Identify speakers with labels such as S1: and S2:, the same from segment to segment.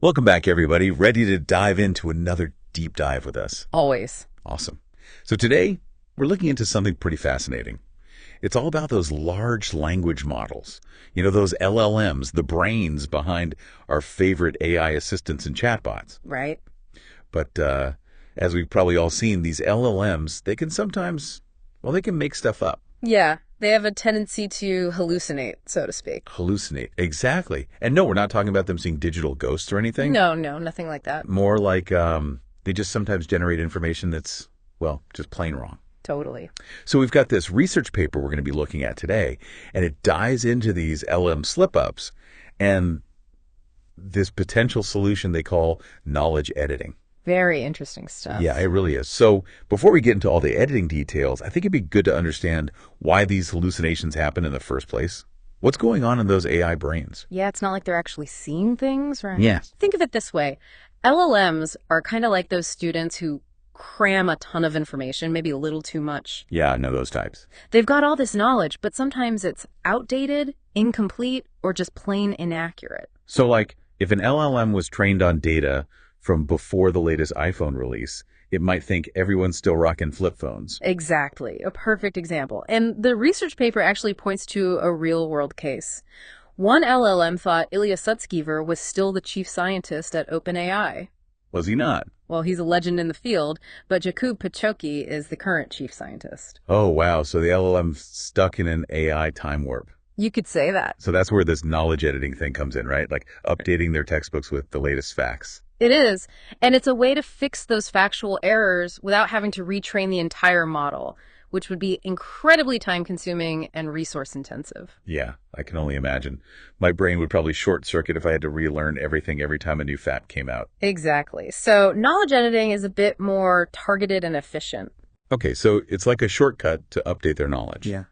S1: Welcome back, everybody. Ready to dive into another deep dive with us?
S2: Always.
S1: Awesome. So today, we're looking into something pretty fascinating. It's all about those large language models. You know, those LLMs, the brains behind our favorite AI assistants and chatbots.
S2: Right?
S1: But as we've probably all seen, these LLMs, they can sometimes, well, they can make stuff up.
S2: Yeah. They have a tendency to hallucinate, so to speak.
S1: Hallucinate. Exactly. And no, we're not talking about them seeing digital ghosts or anything.
S2: No, nothing like that.
S1: More like they just sometimes generate information that's, well, just plain wrong.
S2: Totally.
S1: So we've got this research paper we're going to be looking at today, and it dives into these LM slip-ups and this potential solution they call knowledge editing.
S2: Very interesting stuff.
S1: Yeah, it really is. So before we get into all the editing details, I think it'd be good to understand why these hallucinations happen in the first place. What's going on in those AI brains?
S2: Yeah, it's not like they're actually seeing things, right?
S1: Yeah.
S2: Think of it this way. LLMs are kind of like those students who cram a ton of information, maybe a little too much.
S1: Yeah, I know those types.
S2: They've got all this knowledge, but sometimes it's outdated, incomplete, or just plain inaccurate.
S1: So like if an LLM was trained on data from before the latest iPhone release, it might think everyone's still rocking flip phones.
S2: Exactly. A perfect example. And the research paper actually points to a real-world case. One LLM thought Ilya Sutskever was still the chief scientist at OpenAI.
S1: Was he not?
S2: Well, he's a legend in the field, but Jakub Pachoki is the current chief scientist.
S1: Oh, wow. So the LLM's stuck in an AI time warp.
S2: You could say that.
S1: So that's where this knowledge editing thing comes in, right? Like updating their textbooks with the latest facts.
S2: It is. And it's a way to fix those factual errors without having to retrain the entire model, which would be incredibly time-consuming and resource-intensive.
S1: Yeah, I can only imagine. My brain would probably short circuit if I had to relearn everything every time a new fact came out.
S2: Exactly. So knowledge editing is a bit more targeted and efficient.
S1: Okay, so it's like a shortcut to update their knowledge.
S2: Yeah.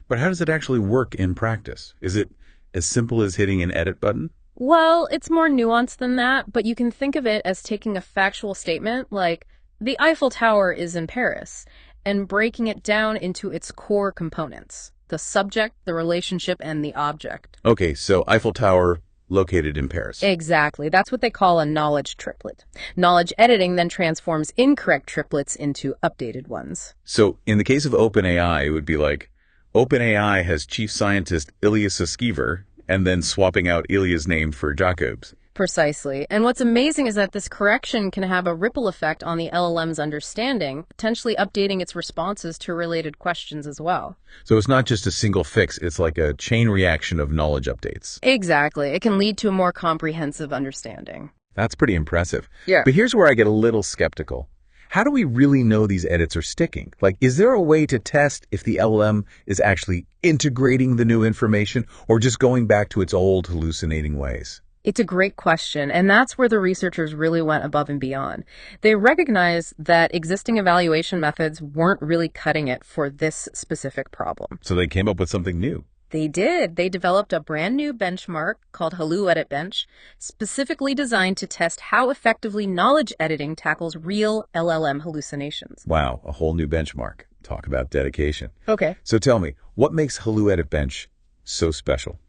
S1: But how does it actually work in practice? Is it as simple as hitting an edit button?
S2: Well, it's more nuanced than that, but you can think of it as taking a factual statement like, the Eiffel Tower is in Paris, and breaking it down into its core components, the subject, the relationship, and the object.
S1: Okay, so Eiffel Tower located in Paris.
S2: Exactly. That's what they call a knowledge triplet. Knowledge editing then transforms incorrect triplets into updated ones.
S1: So in the case of OpenAI, it would be like, OpenAI has chief scientist Ilya Sutskever, and then swapping out Ilya's name for Jakub's.
S2: Precisely. And what's amazing is that this correction can have a ripple effect on the LLM's understanding, potentially updating its responses to related questions as well.
S1: So it's not just a single fix, it's like a chain reaction of knowledge updates.
S2: Exactly. It can lead to a more comprehensive understanding.
S1: That's pretty impressive.
S2: Yeah.
S1: But here's where I get a little skeptical. How do we really know these edits are sticking? Like, is there a way to test if the LLM is actually integrating the new information or just going back to its old hallucinating ways?
S2: It's a great question, and that's where the researchers really went above and beyond. They recognized that existing evaluation methods weren't really cutting it for this specific problem.
S1: So they came up with something new.
S2: They did. They developed a brand new benchmark called HalluEditBench, specifically designed to test how effectively knowledge editing tackles real LLM hallucinations.
S1: Wow, a whole new benchmark. Talk about dedication.
S2: Okay.
S1: So tell me, what makes HalluEditBench so special?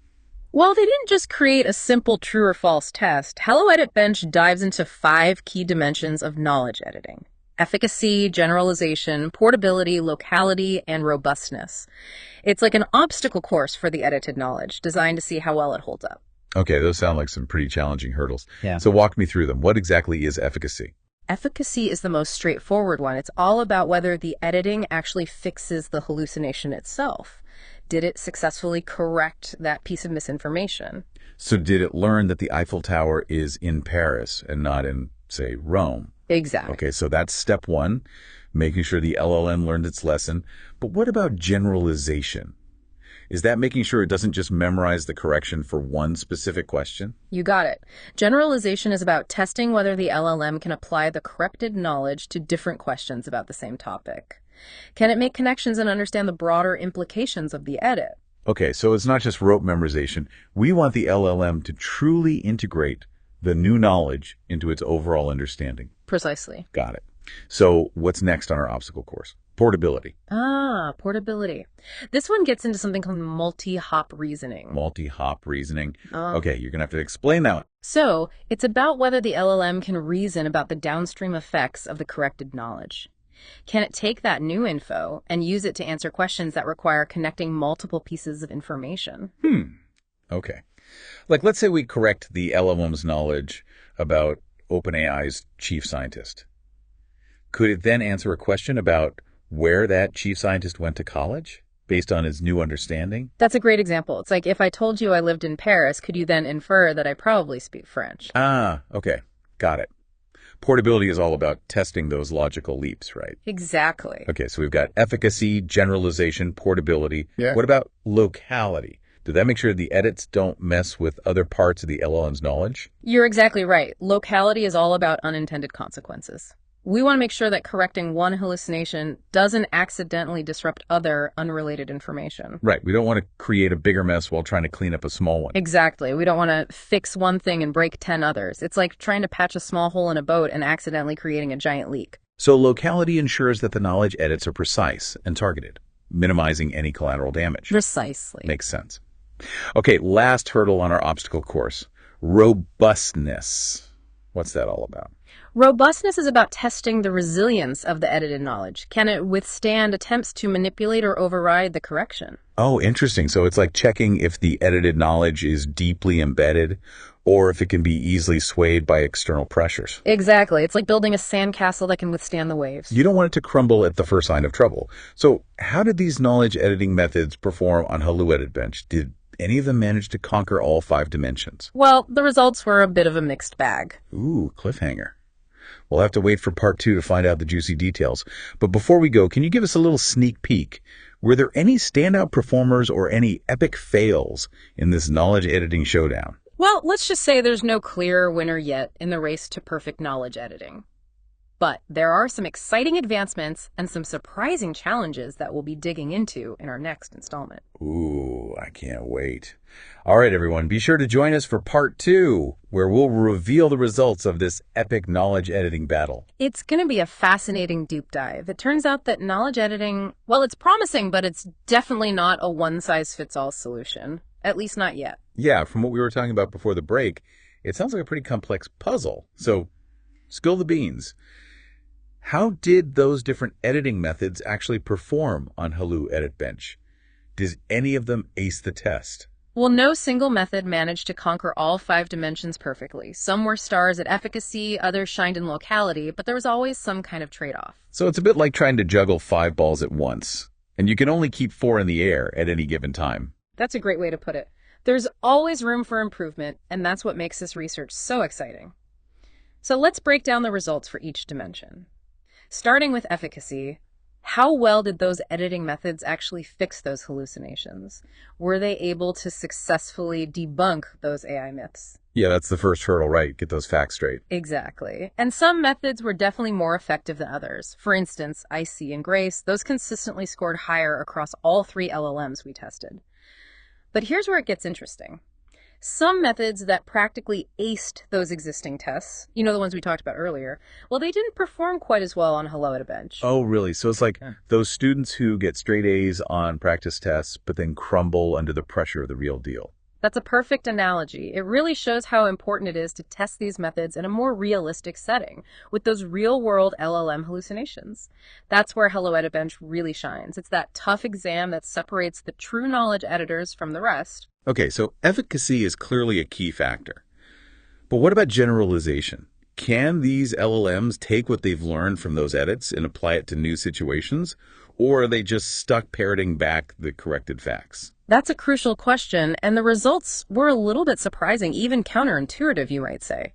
S2: Well, they didn't just create a simple true or false test. HalluEditBench dives into 5 key dimensions of knowledge editing: efficacy, generalization, portability, locality, and robustness. It's like an obstacle course for the edited knowledge, designed to see how well it holds up.
S1: Okay, those sound like some pretty challenging hurdles.
S2: Yeah.
S1: So walk me through them. What exactly is efficacy?
S2: Efficacy is the most straightforward one. It's all about whether the editing actually fixes the hallucination itself. Did it successfully correct that piece of misinformation?
S1: So did it learn that the Eiffel Tower is in Paris and not in, say, Rome?
S2: Exactly.
S1: Okay, so that's step one, making sure the LLM learned its lesson. But what about generalization? Is that making sure it doesn't just memorize the correction for one specific question?
S2: You got it. Generalization is about testing whether the LLM can apply the corrected knowledge to different questions about the same topic. Can it make connections and understand the broader implications of the edit?
S1: Okay, so it's not just rote memorization. We want the LLM to truly integrate the new knowledge into its overall understanding.
S2: Precisely.
S1: Got it. So what's next on our obstacle course? Portability.
S2: Portability. This one gets into something called multi-hop reasoning.
S1: Multi-hop reasoning. Okay, you're going to have to explain that one.
S2: So it's about whether the LLM can reason about the downstream effects of the corrected knowledge. Can it take that new info and use it to answer questions that require connecting multiple pieces of information?
S1: Okay. Like, let's say we correct the LLM's knowledge about OpenAI's chief scientist. Could it then answer a question about where that chief scientist went to college based on his new understanding?
S2: That's a great example. It's like if I told you I lived in Paris, could you then infer that I probably speak French?
S1: Okay. Got it. Portability is all about testing those logical leaps, right?
S2: Exactly.
S1: Okay, so we've got efficacy, generalization, portability.
S3: Yeah.
S1: What about locality? Did that make sure the edits don't mess with other parts of the LLM's knowledge?
S2: You're exactly right. Locality is all about unintended consequences. We want to make sure that correcting one hallucination doesn't accidentally disrupt other unrelated information.
S1: Right. We don't want to create a bigger mess while trying to clean up a small one.
S2: Exactly. We don't want to fix one thing and break 10 others. It's like trying to patch a small hole in a boat and accidentally creating a giant leak.
S1: So locality ensures that the knowledge edits are precise and targeted, minimizing any collateral damage.
S2: Precisely.
S1: Makes sense. Okay, last hurdle on our obstacle course, robustness. What's that all about?
S2: Robustness is about testing the resilience of the edited knowledge. Can it withstand attempts to manipulate or override the correction?
S1: Oh, interesting. So it's like checking if the edited knowledge is deeply embedded or if it can be easily swayed by external pressures.
S2: Exactly. It's like building a sandcastle that can withstand the waves.
S1: You don't want it to crumble at the first sign of trouble. So how did these knowledge editing methods perform on HalluEditBench? Did any of them manage to conquer all 5 dimensions?
S2: Well, the results were a bit of a mixed bag.
S1: Ooh, cliffhanger. We'll have to wait for part 2 to find out the juicy details. But before we go, can you give us a little sneak peek? Were there any standout performers or any epic fails in this knowledge editing showdown?
S2: Well, let's just say there's no clear winner yet in the race to perfect knowledge editing. But there are some exciting advancements and some surprising challenges that we'll be digging into in our next installment.
S1: Ooh, I can't wait. All right, everyone, be sure to join us for part 2, where we'll reveal the results of this epic knowledge editing battle.
S2: It's going to be a fascinating deep dive. It turns out that knowledge editing, well, it's promising, but it's definitely not a one-size-fits-all solution. At least not yet.
S1: Yeah, from what we were talking about before the break, it sounds like a pretty complex puzzle. So, spill the beans. How did those different editing methods actually perform on HalluEditBench? Does any of them ace the test?
S2: Well, no single method managed to conquer all 5 dimensions perfectly. Some were stars at efficacy, others shined in locality, but there was always some kind of trade-off.
S1: So it's a bit like trying to juggle 5 balls at once, and you can only keep 4 in the air at any given time.
S2: That's a great way to put it. There's always room for improvement, and that's what makes this research so exciting. So let's break down the results for each dimension. Starting with efficacy, how well did those editing methods actually fix those hallucinations? Were they able to successfully debunk those AI myths?
S1: Yeah, that's the first hurdle, right? Get those facts straight.
S2: Exactly. And some methods were definitely more effective than others. For instance, IC and Grace, those consistently scored higher across all 3 LLMs we tested. But here's where it gets interesting. Some methods that practically aced those existing tests, the ones we talked about earlier, well, they didn't perform quite as well on HalluEditBench.
S1: Oh, really? So it's like those students who get straight A's on practice tests, but then crumble under the pressure of the real deal.
S2: That's a perfect analogy. It really shows how important it is to test these methods in a more realistic setting with those real-world LLM hallucinations. That's where HalluEditBench really shines. It's that tough exam that separates the true knowledge editors from the rest.
S1: Okay, so efficacy is clearly a key factor. But what about generalization? Can these LLMs take what they've learned from those edits and apply it to new situations? Or are they just stuck parroting back the corrected facts?
S2: That's a crucial question, and the results were a little bit surprising, even counterintuitive, you might say.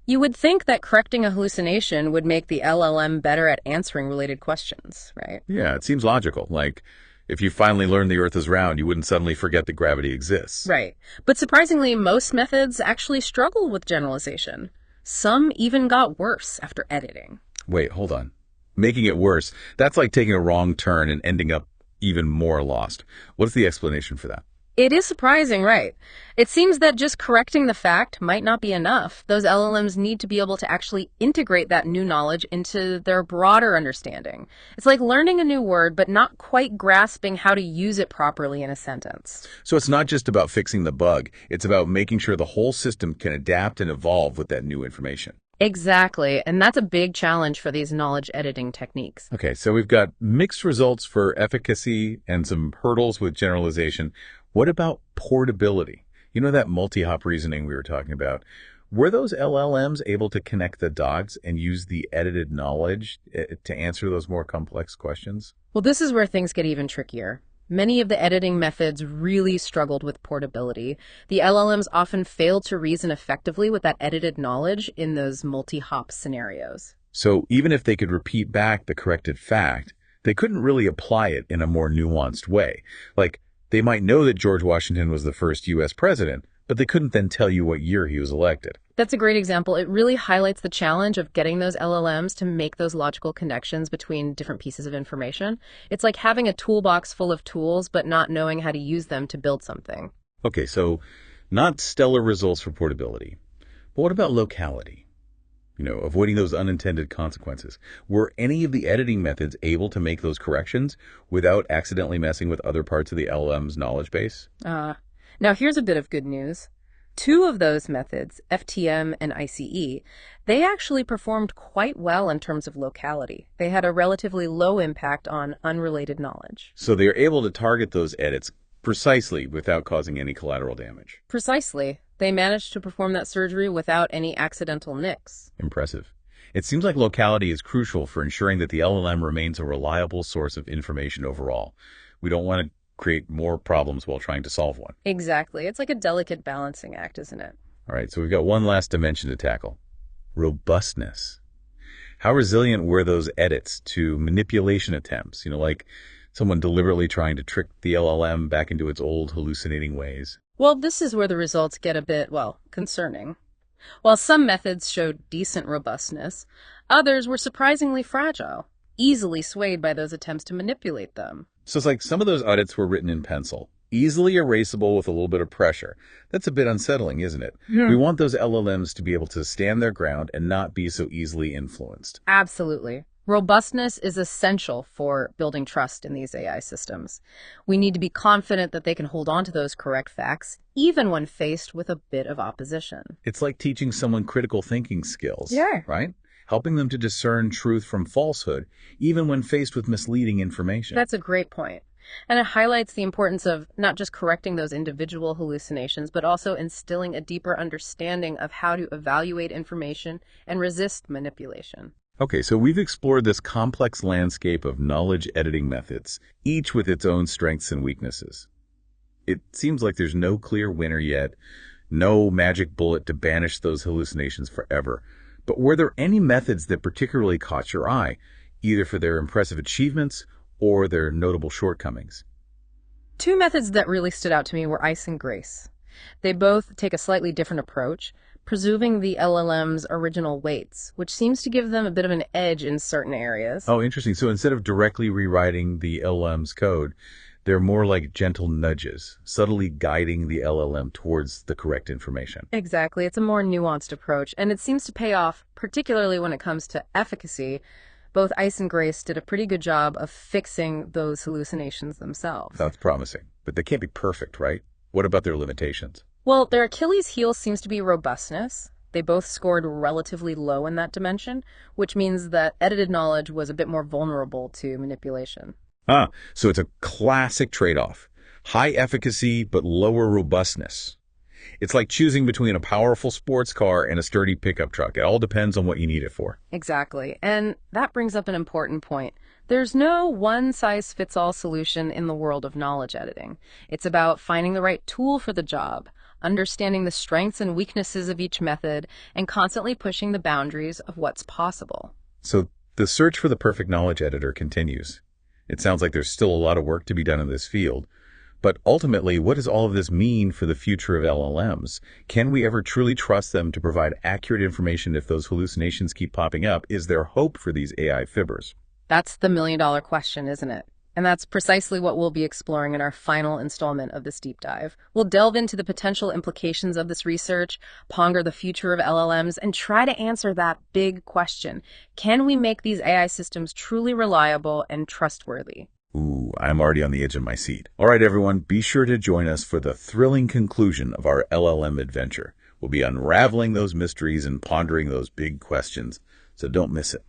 S2: You would think that correcting a hallucination would make the LLM better at answering related questions, right?
S1: Yeah, it seems logical. Like, if you finally learned the Earth is round, you wouldn't suddenly forget that gravity exists.
S2: Right. But surprisingly, most methods actually struggled with generalization. Some even got worse after editing.
S1: Wait, hold on. Making it worse, that's like taking a wrong turn and ending up even more lost. What's the explanation for that?
S2: It is surprising, right? It seems that just correcting the fact might not be enough. Those LLMs need to be able to actually integrate that new knowledge into their broader understanding. It's like learning a new word, but not quite grasping how to use it properly in a sentence.
S1: So it's not just about fixing the bug, it's about making sure the whole system can adapt and evolve with that new information.
S2: Exactly, and that's a big challenge for these knowledge editing techniques.
S1: Okay, so we've got mixed results for efficacy and some hurdles with generalization. What about portability? You know that multi-hop reasoning we were talking about? Were those LLMs able to connect the dots and use the edited knowledge to answer those more complex questions?
S2: Well, this is where things get even trickier. Many of the editing methods really struggled with portability. The LLMs often failed to reason effectively with that edited knowledge in those multi-hop scenarios.
S1: So even if they could repeat back the corrected fact, they couldn't really apply it in a more nuanced way. Like, they might know that George Washington was the first U.S. president, but they couldn't then tell you what year he was elected.
S2: That's a great example. It really highlights the challenge of getting those LLMs to make those logical connections between different pieces of information. It's like having a toolbox full of tools, but not knowing how to use them to build something.
S1: Okay, so not stellar results for portability. But what about locality? Avoiding those unintended consequences. Were any of the editing methods able to make those corrections without accidentally messing with other parts of the LLM's knowledge base?
S2: Now here's a bit of good news. Two of those methods, FTM and ICE, they actually performed quite well in terms of locality. They had a relatively low impact on unrelated knowledge.
S1: So they're able to target those edits precisely without causing any collateral damage.
S2: Precisely. They managed to perform that surgery without any accidental nicks.
S1: Impressive. It seems like locality is crucial for ensuring that the LLM remains a reliable source of information overall. We don't want to create more problems while trying to solve one.
S2: Exactly. It's like a delicate balancing act, isn't it?
S1: All right, so we've got one last dimension to tackle. Robustness. How resilient were those edits to manipulation attempts? Like someone deliberately trying to trick the LLM back into its old hallucinating ways.
S2: Well, this is where the results get a bit, concerning. While some methods showed decent robustness, others were surprisingly fragile, easily swayed by those attempts to manipulate them.
S1: So it's like some of those audits were written in pencil, easily erasable with a little bit of pressure. That's a bit unsettling, isn't it?
S2: Yeah.
S1: We want those LLMs to be able to stand their ground and not be so easily influenced.
S2: Absolutely. Robustness is essential for building trust in these AI systems. We need to be confident that they can hold on to those correct facts, even when faced with a bit of opposition.
S1: It's like teaching someone critical thinking skills,
S2: Yeah.
S1: right? Helping them to discern truth from falsehood, even when faced with misleading information.
S2: That's a great point. And it highlights the importance of not just correcting those individual hallucinations, but also instilling a deeper understanding of how to evaluate information and resist manipulation.
S1: Okay, so we've explored this complex landscape of knowledge editing methods, each with its own strengths and weaknesses. It seems like there's no clear winner yet, no magic bullet to banish those hallucinations forever. But were there any methods that particularly caught your eye, either for their impressive achievements or their notable shortcomings?
S2: Two methods that really stood out to me were ICE and GRACE. They both take a slightly different approach, presuming the LLM's original weights, which seems to give them a bit of an edge in certain areas.
S1: Oh, interesting. So instead of directly rewriting the LLM's code, they're more like gentle nudges, subtly guiding the LLM towards the correct information.
S2: Exactly. It's a more nuanced approach, and it seems to pay off, particularly when it comes to efficacy. Both ICE and GRACE did a pretty good job of fixing those hallucinations themselves.
S1: Sounds promising, but they can't be perfect, right? What about their limitations?
S2: Well, their Achilles heel seems to be robustness. They both scored relatively low in that dimension, which means that edited knowledge was a bit more vulnerable to manipulation.
S1: So it's a classic trade-off. High efficacy, but lower robustness. It's like choosing between a powerful sports car and a sturdy pickup truck. It all depends on what you need it for.
S2: Exactly. And that brings up an important point. There's no one-size-fits-all solution in the world of knowledge editing. It's about finding the right tool for the job, understanding the strengths and weaknesses of each method, and constantly pushing the boundaries of what's possible.
S1: So the search for the perfect knowledge editor continues. It sounds like there's still a lot of work to be done in this field. But ultimately, what does all of this mean for the future of LLMs? Can we ever truly trust them to provide accurate information if those hallucinations keep popping up? Is there hope for these AI fibbers?
S2: That's the million-dollar question, isn't it? And that's precisely what we'll be exploring in our final installment of this deep dive. We'll delve into the potential implications of this research, ponder the future of LLMs, and try to answer that big question. Can we make these AI systems truly reliable and trustworthy?
S1: Ooh, I'm already on the edge of my seat. All right, everyone, be sure to join us for the thrilling conclusion of our LLM adventure. We'll be unraveling those mysteries and pondering those big questions, so don't miss it.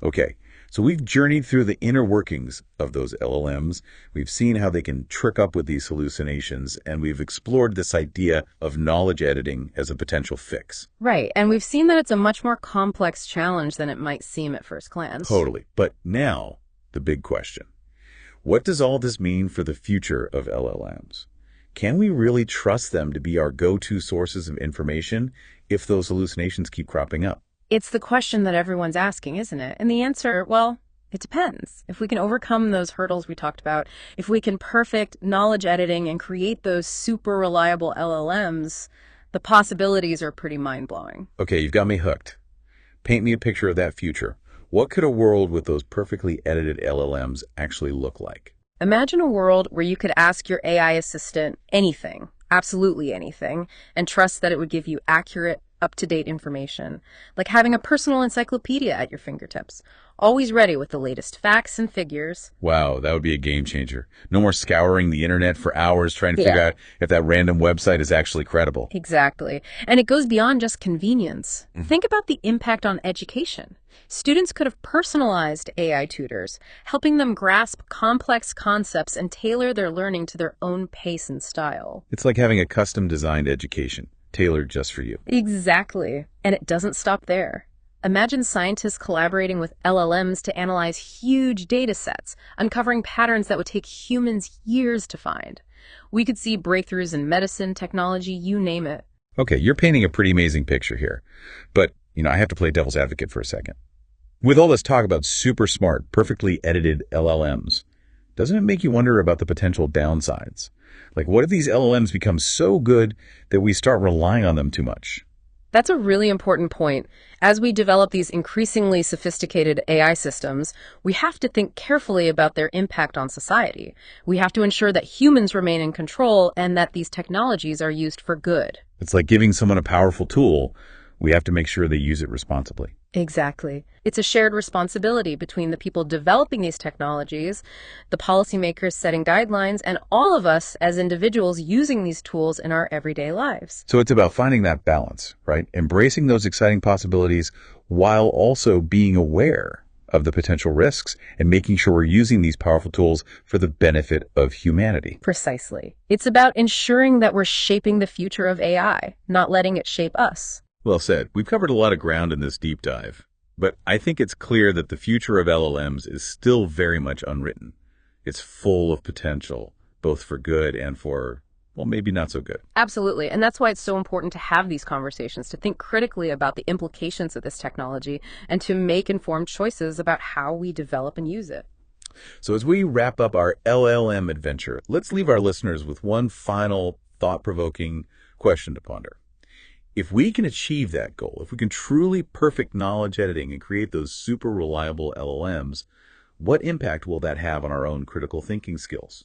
S1: Okay, so we've journeyed through the inner workings of those LLMs. We've seen how they can trick up with these hallucinations, and we've explored this idea of knowledge editing as a potential fix.
S2: Right, and we've seen that it's a much more complex challenge than it might seem at first glance.
S1: Totally. But now, the big question. What does all this mean for the future of LLMs? Can we really trust them to be our go-to sources of information if those hallucinations keep cropping up?
S2: It's the question that everyone's asking, isn't it? And the answer, well, it depends. If we can overcome those hurdles we talked about, if we can perfect knowledge editing and create those super reliable LLMs, the possibilities are pretty mind-blowing.
S1: Okay, you've got me hooked. Paint me a picture of that future. What could a world with those perfectly edited LLMs actually look like?
S2: Imagine a world where you could ask your AI assistant anything, absolutely anything, and trust that it would give you accurate, up-to-date information, like having a personal encyclopedia at your fingertips, always ready with the latest facts and figures.
S1: Wow, that would be a game changer. No more scouring the internet for hours trying to figure out if that random website is actually credible.
S2: Exactly. And it goes beyond just convenience. Think about the impact on education. Students could have personalized AI tutors, helping them grasp complex concepts and tailor their learning to their own pace and style.
S1: It's like having a custom-designed education, tailored just for you.
S2: Exactly. And it doesn't stop there. Imagine scientists collaborating with LLMs to analyze huge data sets, uncovering patterns that would take humans years to find. We could see breakthroughs in medicine, technology, you name it.
S1: Okay, you're painting a pretty amazing picture here. But, I have to play devil's advocate for a second. With all this talk about super smart, perfectly edited LLMs, doesn't it make you wonder about the potential downsides? Like, what if these LLMs become so good that we start relying on them too much?
S2: That's a really important point. As we develop these increasingly sophisticated AI systems, we have to think carefully about their impact on society. We have to ensure that humans remain in control and that these technologies are used for good.
S1: It's like giving someone a powerful tool. We have to make sure they use it responsibly.
S2: Exactly. It's a shared responsibility between the people developing these technologies, the policymakers setting guidelines, and all of us as individuals using these tools in our everyday lives.
S1: So it's about finding that balance, right? Embracing those exciting possibilities while also being aware of the potential risks and making sure we're using these powerful tools for the benefit of humanity.
S2: Precisely. It's about ensuring that we're shaping the future of AI, not letting it shape us.
S1: Well said. We've covered a lot of ground in this deep dive, but I think it's clear that the future of LLMs is still very much unwritten. It's full of potential, both for good and for, well, maybe not so good.
S2: Absolutely. And that's why it's so important to have these conversations, to think critically about the implications of this technology and to make informed choices about how we develop and use it.
S1: So as we wrap up our LLM adventure, let's leave our listeners with one final thought-provoking question to ponder. If we can achieve that goal, if we can truly perfect knowledge editing and create those super reliable LLMs, what impact will that have on our own critical thinking skills?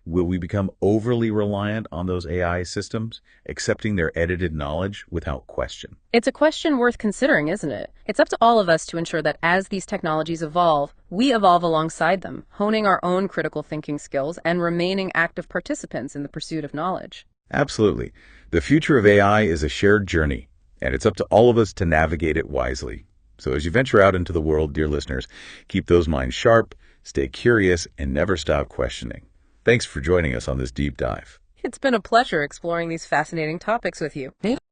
S1: Will we become overly reliant on those AI systems, accepting their edited knowledge without question?
S2: It's a question worth considering, isn't it? It's up to all of us to ensure that as these technologies evolve, we evolve alongside them, honing our own critical thinking skills and remaining active participants in the pursuit of knowledge.
S1: Absolutely. The future of AI is a shared journey, and it's up to all of us to navigate it wisely. So as you venture out into the world, dear listeners, keep those minds sharp, stay curious, and never stop questioning. Thanks for joining us on this deep dive.
S2: It's been a pleasure exploring these fascinating topics with you.